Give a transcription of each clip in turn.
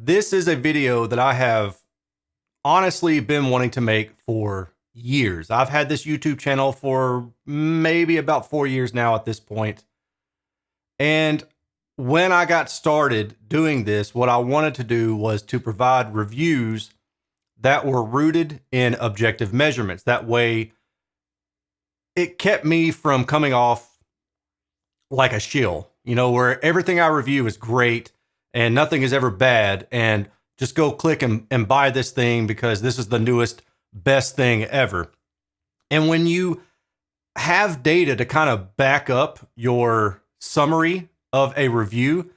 This is a video that I have honestly been wanting to make for years. I've had this YouTube channel for maybe about 4 years now at this point. And when I got started doing this, what I wanted to do was to provide reviews that were rooted in objective measurements. That way, it kept me from coming off like a shill, where everything I review is great and nothing is ever bad. And just go click and buy this thing because this is the newest, best thing ever. And when you have data to kind of back up your summary of a review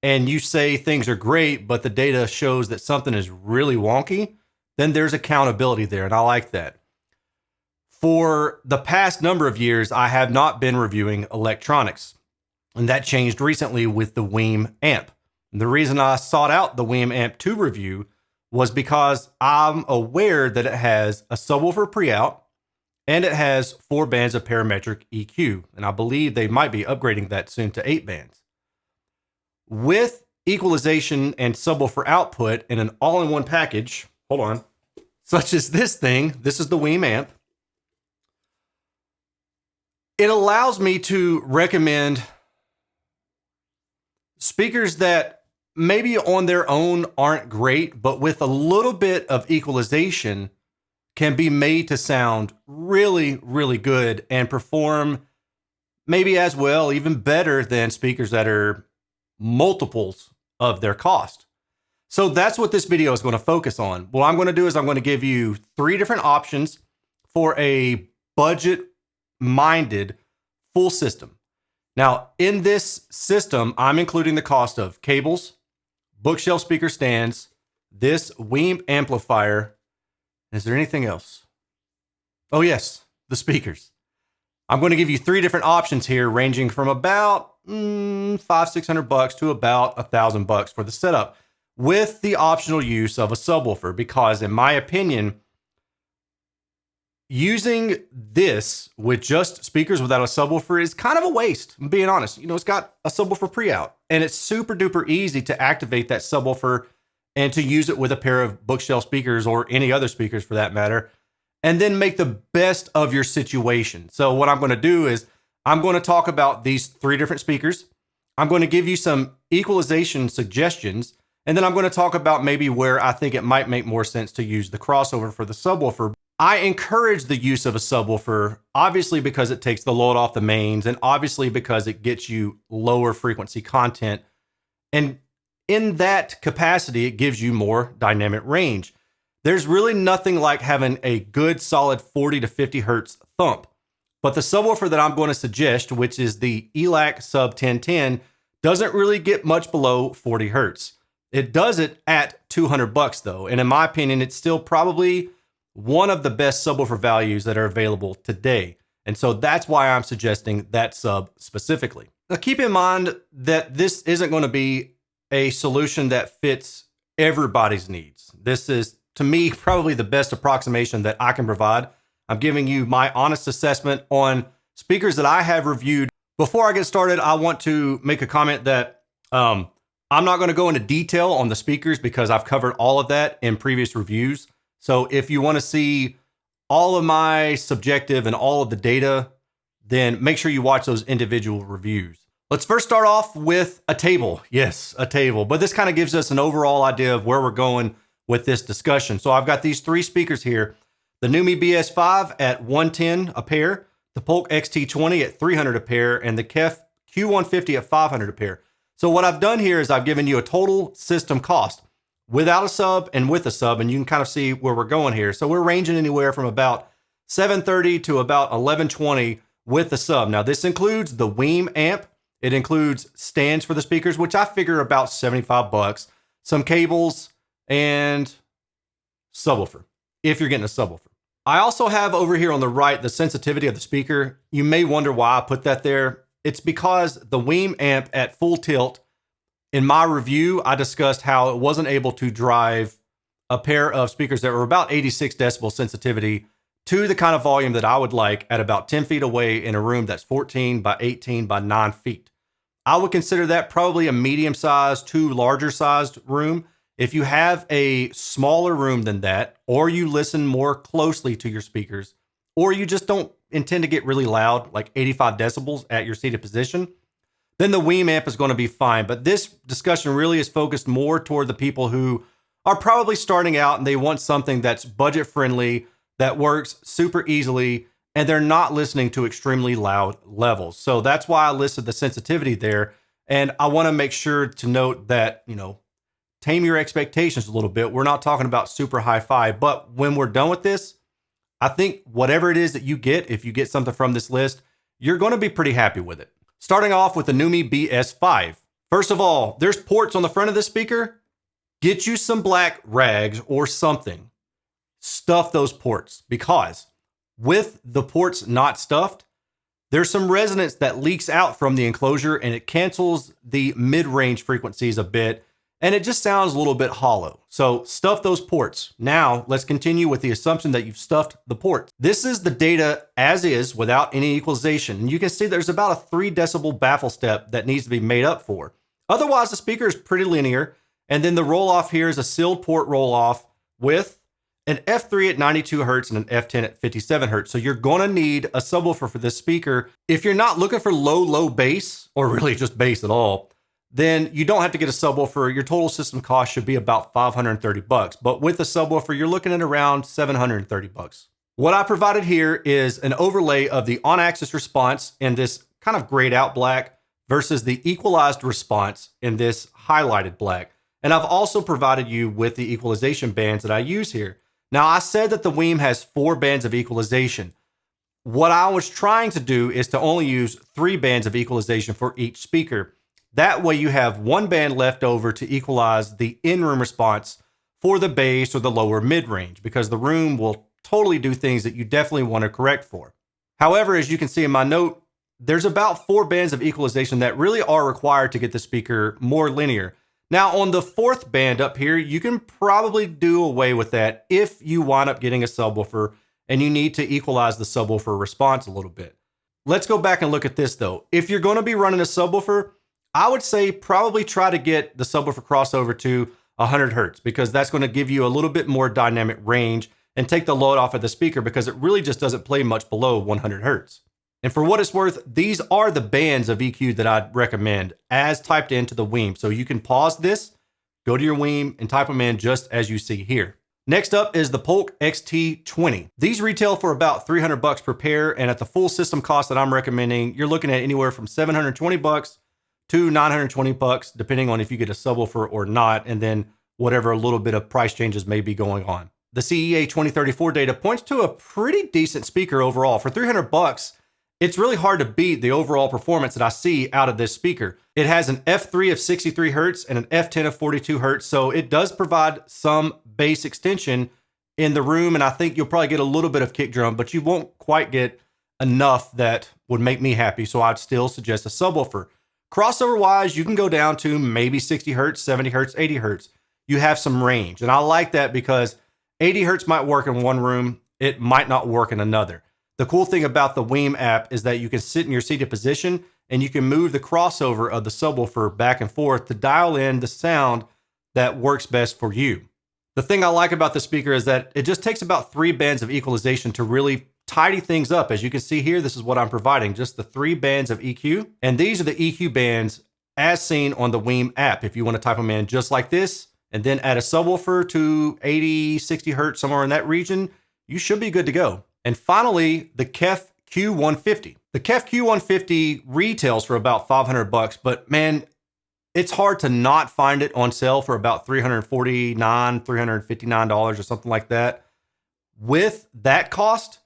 and you say things are great, but the data shows that something is really wonky, then there's accountability there. And I like that. For the past number of years, I have not been reviewing electronics. And that changed recently with the Neumi amp. The reason I sought out the Neumi amp to review was because I'm aware that it has a subwoofer pre-out and it has 4 bands of parametric EQ. And I believe they might be upgrading that soon to 8 bands. With equalization and subwoofer output in an all-in-one package, such as this thing, this is the Neumi amp. It allows me to recommend speakers that maybe on their own aren't great, but with a little bit of equalization can be made to sound really, really good and perform maybe as well, even better than speakers that are multiples of their cost. So that's what this video is going to focus on. What I'm going to do is I'm going to give you 3 different options for a budget-minded full system. Now, in this system, I'm including the cost of cables, bookshelf speaker stands, this Neumi amplifier. Is there anything else? Oh yes, the speakers. I'm going to give you 3 different options here, ranging from about $500-600 to about $1,000 for the setup, with the optional use of a subwoofer. Because in my opinion, using this with just speakers without a subwoofer is kind of a waste, I'm being honest. It's got a subwoofer pre-out and it's super duper easy to activate that subwoofer and to use it with a pair of bookshelf speakers or any other speakers for that matter, and then make the best of your situation. So what I'm going to do is I'm going to talk about these 3 different speakers. I'm going to give you some equalization suggestions, and then I'm going to talk about maybe where I think it might make more sense to use the crossover for the subwoofer. I encourage the use of a subwoofer, obviously because it takes the load off the mains and obviously because it gets you lower frequency content. And in that capacity, it gives you more dynamic range. There's really nothing like having a good solid 40 to 50 hertz thump. But the subwoofer that I'm going to suggest, which is the ELAC Sub 1010, doesn't really get much below 40 hertz. It does it at $200 though. And in my opinion, it's still probably one of the best subwoofer values that are available today. And so that's why I'm suggesting that sub specifically. Now keep in mind that this isn't going to be a solution that fits everybody's needs. This is, to me, probably the best approximation that I can provide. I'm giving you my honest assessment on speakers that I have reviewed. Before I get started, I want to make a comment that I'm not going to go into detail on the speakers because I've covered all of that in previous reviews. So if you want to see all of my subjective and all of the data, then make sure you watch those individual reviews. Let's first start off with a table. Yes, a table. But this kind of gives us an overall idea of where we're going with this discussion. So I've got these 3 speakers here. The Neumi BS5 at $110 a pair, the Polk XT20 at $300 a pair, and the KEF Q150 at $500 a pair. So what I've done here is I've given you a total system cost without a sub and with a sub, and you can kind of see where we're going here. So we're ranging anywhere from about $730 to about $1120 with the sub. Now this includes the Neumi amp. It includes stands for the speakers, which I figure about $75, some cables, and subwoofer, if you're getting a subwoofer. I also have over here on the right the sensitivity of the speaker. You may wonder why I put that there. It's because the Neumi amp at full tilt, in my review, I discussed how it wasn't able to drive a pair of speakers that were about 86 decibel sensitivity to the kind of volume that I would like at about 10 feet away in a room that's 14 by 18 by 9 feet. I would consider that probably a medium-sized to larger-sized room. If you have a smaller room than that, or you listen more closely to your speakers, or you just don't intend to get really loud, like 85 decibels at your seated position, then the Weem amp is going to be fine. But this discussion really is focused more toward the people who are probably starting out and they want something that's budget friendly, that works super easily, and they're not listening to extremely loud levels. So that's why I listed the sensitivity there. And I want to make sure to note that, tame your expectations a little bit. We're not talking about super hi-fi, but when we're done with this, I think whatever it is that you get, if you get something from this list, you're going to be pretty happy with it. Starting off with the Neumi BS5. First of all, there's ports on the front of this speaker. Get you some black rags or something. Stuff those ports, because with the ports not stuffed, there's some resonance that leaks out from the enclosure and it cancels the mid-range frequencies a bit, and it just sounds a little bit hollow. So stuff those ports. Now let's continue with the assumption that you've stuffed the ports. This is the data as is without any equalization. And you can see there's about a 3 decibel baffle step that needs to be made up for. Otherwise, the speaker is pretty linear. And then the roll off here is a sealed port roll off with an F3 at 92 hertz and an F10 at 57 hertz. So you're going to need a subwoofer for this speaker. If you're not looking for low bass, or really just bass at all, then you don't have to get a subwoofer. Your total system cost should be about $530. But with a subwoofer, you're looking at around $730. What I provided here is an overlay of the on-axis response in this kind of grayed out black versus the equalized response in this highlighted black. And I've also provided you with the equalization bands that I use here. Now, I said that the Weem has 4 bands of equalization. What I was trying to do is to only use 3 bands of equalization for each speaker. That way you have 1 band left over to equalize the in-room response for the bass or the lower mid-range, because the room will totally do things that you definitely want to correct for. However, as you can see in my note, there's about 4 bands of equalization that really are required to get the speaker more linear. Now, on the 4th band up here, you can probably do away with that if you wind up getting a subwoofer and you need to equalize the subwoofer response a little bit. Let's go back and look at this though. If you're going to be running a subwoofer, I would say probably try to get the subwoofer crossover to 100 hertz, because that's going to give you a little bit more dynamic range and take the load off of the speaker, because it really just doesn't play much below 100 hertz. And for what it's worth, these are the bands of EQ that I'd recommend as typed into the Weem. So you can pause this, go to your Weem, and type them in just as you see here. Next up is the Polk XT20. These retail for about $300 per pair, and at the full system cost that I'm recommending, you're looking at anywhere from $720 to $920, depending on if you get a subwoofer or not, and then whatever a little bit of price changes may be going on. The CEA 2034 data points to a pretty decent speaker overall. For $300, it's really hard to beat the overall performance that I see out of this speaker. It has an F3 of 63 hertz and an F10 of 42 hertz, so it does provide some bass extension in the room, and I think you'll probably get a little bit of kick drum, but you won't quite get enough that would make me happy, so I'd still suggest a subwoofer. Crossover-wise, you can go down to maybe 60 hertz, 70 hertz, 80 hertz. You have some range, and I like that because 80 hertz might work in one room, it might not work in another. The cool thing about the Weem app is that you can sit in your seated position and you can move the crossover of the subwoofer back and forth to dial in the sound that works best for you. The thing I like about the speaker is that it just takes about 3 bands of equalization to really tidy things up. As you can see here, this is what I'm providing, just the 3 bands of EQ. And these are the EQ bands as seen on the Weem app. If you want to type them in just like this, and then add a subwoofer to 80, 60 hertz, somewhere in that region, you should be good to go. And finally, the KEF Q150. The KEF Q150 retails for about $500, but man, it's hard to not find it on sale for about $349, $359 or something like that. With that cost,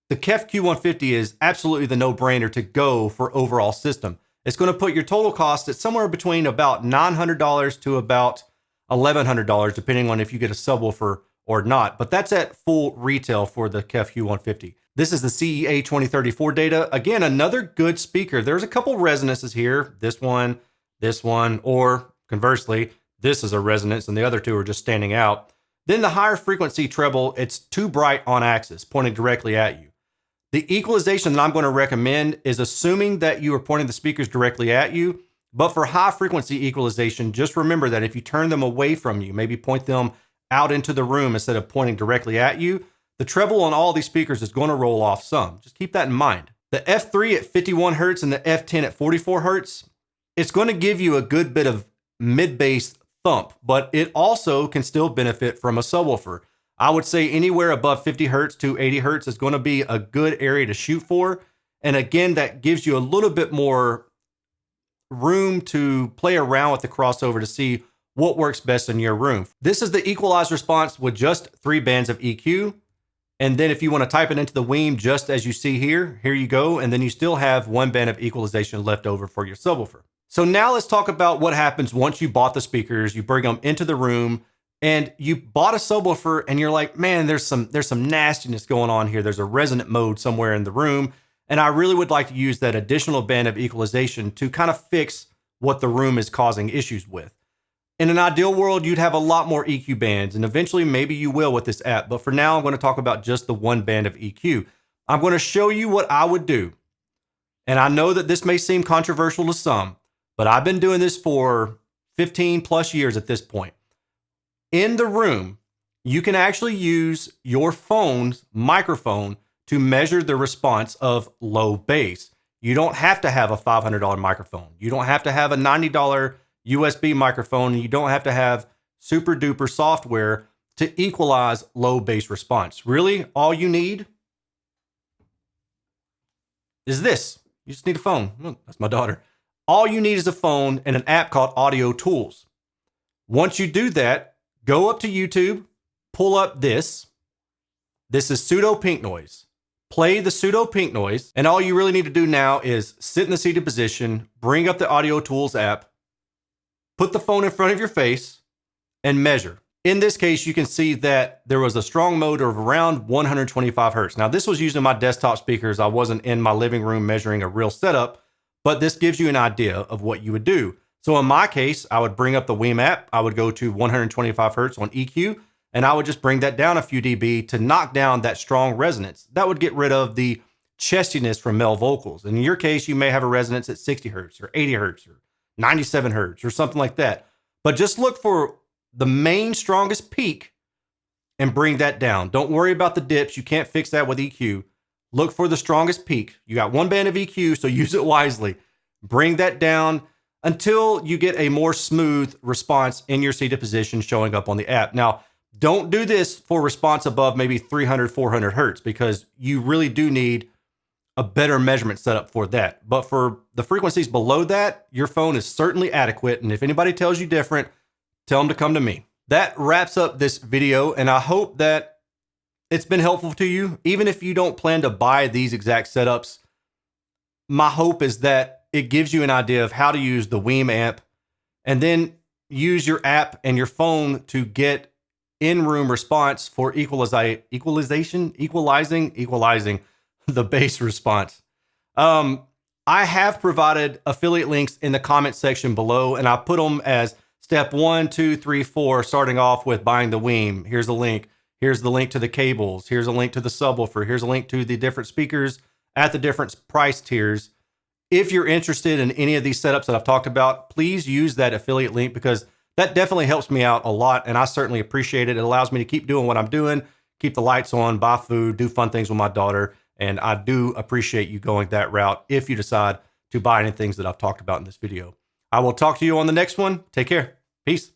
the KEF Q150 is absolutely the no-brainer to go for overall system. It's going to put your total cost at somewhere between about $900 to about $1,100, depending on if you get a subwoofer or not. But that's at full retail for the KEF Q150. This is the CEA 2034 data. Again, another good speaker. There's a couple resonances here. This one, or conversely, this is a resonance and the other two are just standing out. Then the higher frequency treble, it's too bright on axis, pointing directly at you. The equalization that I'm going to recommend is assuming that you are pointing the speakers directly at you. But for high frequency equalization, just remember that if you turn them away from you, maybe point them out into the room instead of pointing directly at you, the treble on all these speakers is going to roll off some. Just keep that in mind. The F3 at 51 hertz and the F10 at 44 hertz, it's going to give you a good bit of mid-bass thump, but it also can still benefit from a subwoofer. I would say anywhere above 50 hertz to 80 hertz is going to be a good area to shoot for. And again, that gives you a little bit more room to play around with the crossover to see what works best in your room. This is the equalized response with just 3 bands of EQ. And then if you want to type it into the Weem, just as you see here, here you go. And then you still have 1 band of equalization left over for your subwoofer. So now let's talk about what happens once you bought the speakers, you bring them into the room, and you bought a subwoofer and you're like, man, there's some nastiness going on here. There's a resonant mode somewhere in the room. And I really would like to use that additional band of equalization to kind of fix what the room is causing issues with. In an ideal world, you'd have a lot more EQ bands, and eventually maybe you will with this app. But for now, I'm going to talk about just the 1 band of EQ. I'm going to show you what I would do. And I know that this may seem controversial to some, but I've been doing this for 15 plus years at this point. In the room, you can actually use your phone's microphone to measure the response of low bass. You don't have to have a $500 microphone. You don't have to have a $90 USB microphone. You don't have to have super duper software to equalize low bass response. Really, all you need is this. You just need a phone. Oh, that's my daughter. All you need is a phone and an app called Audio Tools. Once you do that, go up to YouTube, pull up this. This is Pseudo Pink Noise. Play the Pseudo Pink Noise, and all you really need to do now is sit in the seated position, bring up the Audio Tools app, put the phone in front of your face, and measure. In this case, you can see that there was a strong mode of around 125 hertz. Now, this was using my desktop speakers. I wasn't in my living room measuring a real setup, but this gives you an idea of what you would do. So in my case, I would bring up the Weem app. I would go to 125 hertz on EQ, and I would just bring that down a few dB to knock down that strong resonance. That would get rid of the chestiness from male vocals. In your case, you may have a resonance at 60 hertz or 80 hertz or 97 hertz or something like that. But just look for the main strongest peak and bring that down. Don't worry about the dips. You can't fix that with EQ. Look for the strongest peak. You got 1 band of EQ, so use it wisely. Bring that down until you get a more smooth response in your seated position showing up on the app. Now, don't do this for response above maybe 300, 400 hertz because you really do need a better measurement setup for that. But for the frequencies below that, your phone is certainly adequate. And if anybody tells you different, tell them to come to me. That wraps up this video, and I hope that it's been helpful to you. Even if you don't plan to buy these exact setups, my hope is that it gives you an idea of how to use the Weem amp and then use your app and your phone to get in-room response for equalizing the bass response. I have provided affiliate links in the comment section below, and I put them as step 1, 2, 3, 4, starting off with buying the Weem. Here's a link. Here's the link to the cables. Here's a link to the subwoofer. Here's a link to the different speakers at the different price tiers. If you're interested in any of these setups that I've talked about, please use that affiliate link because that definitely helps me out a lot, and I certainly appreciate it. It allows me to keep doing what I'm doing, keep the lights on, buy food, do fun things with my daughter, and I do appreciate you going that route if you decide to buy any things that I've talked about in this video. I will talk to you on the next one. Take care. Peace.